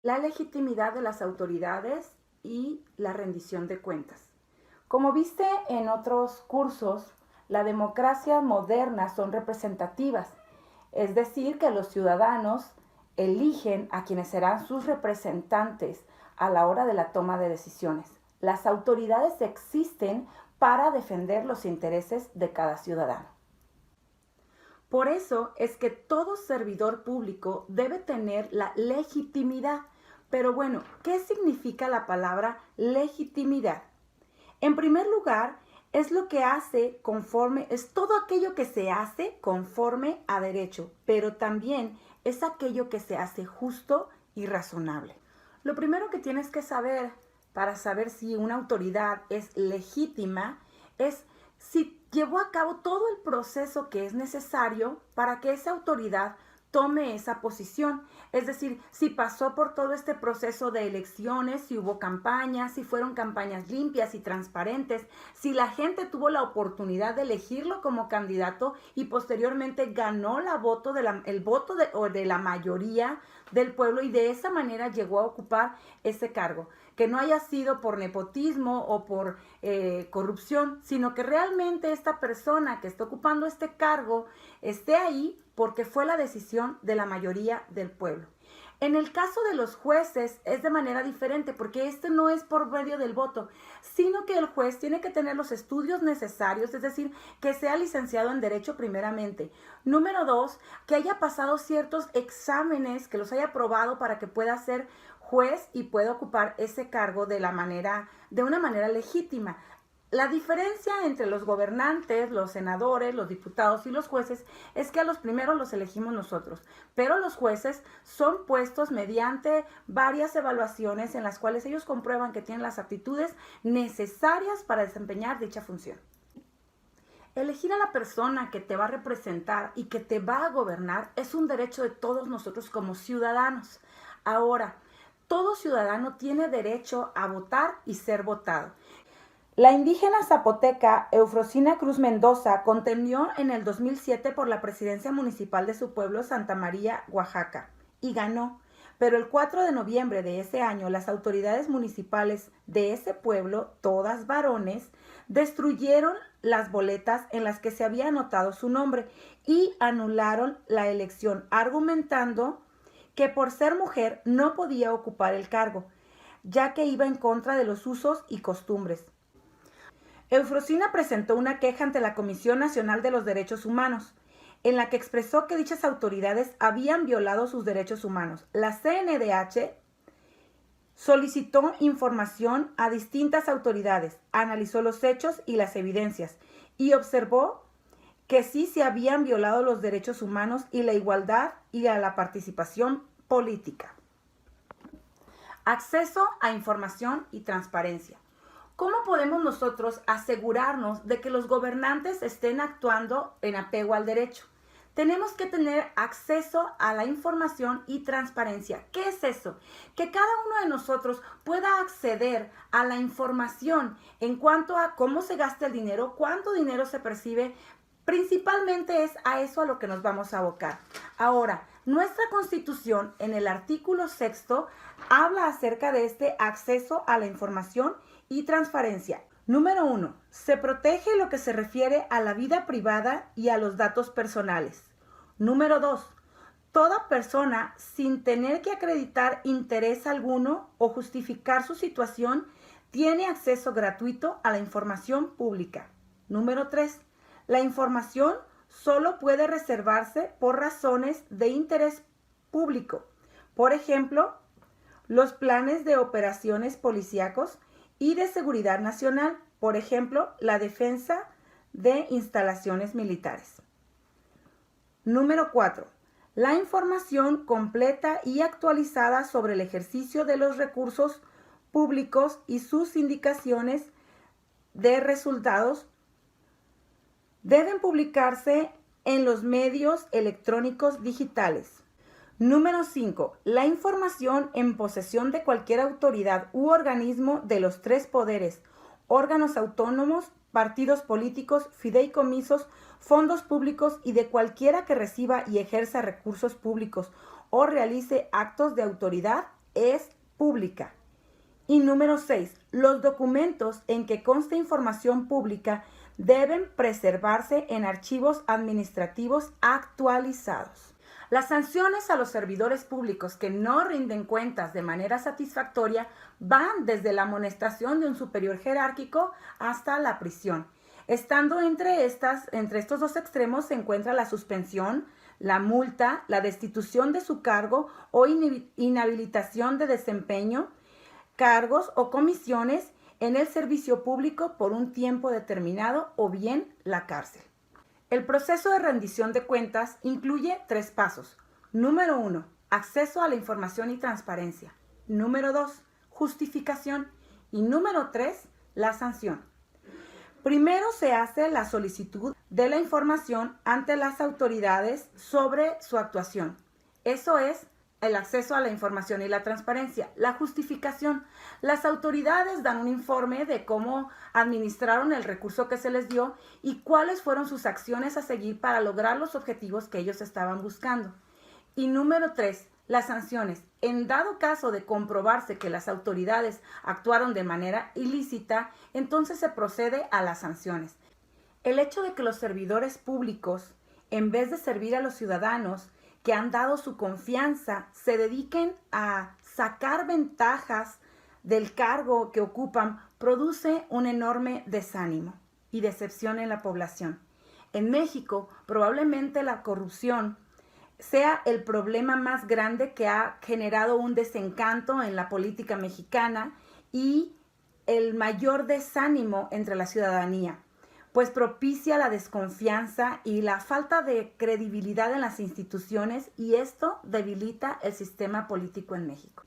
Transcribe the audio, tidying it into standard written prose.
La legitimidad de las autoridades y la rendición de cuentas. Como viste en otros cursos, la democracia moderna son representativas, es decir, que los ciudadanos eligen a quienes serán sus representantes a la hora de la toma de decisiones. Las autoridades existen para defender los intereses de cada ciudadano. Por eso es que todo servidor público debe tener la legitimidad. Pero bueno, ¿qué significa la palabra legitimidad? En primer lugar, es lo que hace conforme, es todo aquello que se hace conforme a derecho, pero también es aquello que se hace justo y razonable. Lo primero que tienes que saber para saber si una autoridad es legítima es si llevó a cabo todo el proceso que es necesario para que esa autoridad tome esa posición. Es decir, si pasó por todo este proceso de elecciones, si hubo campañas, si fueron campañas limpias y transparentes, si la gente tuvo la oportunidad de elegirlo como candidato y posteriormente ganó el voto de la mayoría del pueblo y de esa manera llegó a ocupar ese cargo. Que no haya sido por nepotismo o por corrupción, sino que realmente esta persona que está ocupando este cargo esté ahí porque fue la decisión de la mayoría del pueblo. En el caso de los jueces es de manera diferente porque este no es por medio del voto, sino que el juez tiene que tener los estudios necesarios, es decir, que sea licenciado en Derecho primeramente. Número 2, que haya pasado ciertos exámenes, que los haya aprobado para que pueda ser juez y pueda ocupar ese cargo de una manera legítima. La diferencia entre los gobernantes, los senadores, los diputados y los jueces es que a los primeros los elegimos nosotros, pero los jueces son puestos mediante varias evaluaciones en las cuales ellos comprueban que tienen las aptitudes necesarias para desempeñar dicha función. Elegir a la persona que te va a representar y que te va a gobernar es un derecho de todos nosotros como ciudadanos. Ahora, todo ciudadano tiene derecho a votar y ser votado. La indígena zapoteca Eufrosina Cruz Mendoza contendió en el 2007 por la presidencia municipal de su pueblo Santa María, Oaxaca, y ganó. Pero el 4 de noviembre de ese año, las autoridades municipales de ese pueblo, todas varones, destruyeron las boletas en las que se había anotado su nombre y anularon la elección, argumentando que por ser mujer no podía ocupar el cargo, ya que iba en contra de los usos y costumbres. Eufrosina presentó una queja ante la Comisión Nacional de los Derechos Humanos, en la que expresó que dichas autoridades habían violado sus derechos humanos. La CNDH solicitó información a distintas autoridades, analizó los hechos y las evidencias y observó que sí se habían violado los derechos humanos y la igualdad y a la participación política. Acceso a información y transparencia. ¿Cómo podemos nosotros asegurarnos de que los gobernantes estén actuando en apego al derecho? Tenemos que tener acceso a la información y transparencia. ¿Qué es eso? Que cada uno de nosotros pueda acceder a la información en cuanto a cómo se gasta el dinero, cuánto dinero se percibe. Principalmente es a eso a lo que nos vamos a abocar. Ahora, nuestra Constitución en el artículo 6 habla acerca de este acceso a la información y transparencia. Número 1. Se protege lo que se refiere a la vida privada y a los datos personales. Número 2. Toda persona, sin tener que acreditar interés alguno o justificar su situación, tiene acceso gratuito a la información pública. Número 3. La información solo puede reservarse por razones de interés público. Por ejemplo, los planes de operaciones policíacos y de seguridad nacional, por ejemplo, la defensa de instalaciones militares. Número 4. La información completa y actualizada sobre el ejercicio de los recursos públicos y sus indicaciones de resultados deben publicarse en los medios electrónicos digitales. Número 5. La información en posesión de cualquier autoridad u organismo de los 3 poderes, órganos autónomos, partidos políticos, fideicomisos, fondos públicos y de cualquiera que reciba y ejerza recursos públicos o realice actos de autoridad es pública. Y número 6, los documentos en que conste información pública deben preservarse en archivos administrativos actualizados. Las sanciones a los servidores públicos que no rinden cuentas de manera satisfactoria van desde la amonestación de un superior jerárquico hasta la prisión. Estando entre estos dos extremos se encuentra la suspensión, la multa, la destitución de su cargo o inhabilitación de desempeño, cargos o comisiones en el servicio público por un tiempo determinado o bien la cárcel. El proceso de rendición de cuentas incluye 3 pasos. Número 1, acceso a la información y transparencia. Número 2, justificación. Y número 3, la sanción. Primero se hace la solicitud de la información ante las autoridades sobre su actuación. Eso es el acceso a la información y la transparencia. La justificación. Las autoridades dan un informe de cómo administraron el recurso que se les dio y cuáles fueron sus acciones a seguir para lograr los objetivos que ellos estaban buscando. Y número 3, las sanciones. En dado caso de comprobarse que las autoridades actuaron de manera ilícita, entonces se procede a las sanciones. El hecho de que los servidores públicos, en vez de servir a los ciudadanos que han dado su confianza, se dediquen a sacar ventajas del cargo que ocupan, produce un enorme desánimo y decepción en la población. En México, probablemente la corrupción sea el problema más grande que ha generado un desencanto en la política mexicana y el mayor desánimo entre la ciudadanía, pues propicia la desconfianza y la falta de credibilidad en las instituciones y esto debilita el sistema político en México.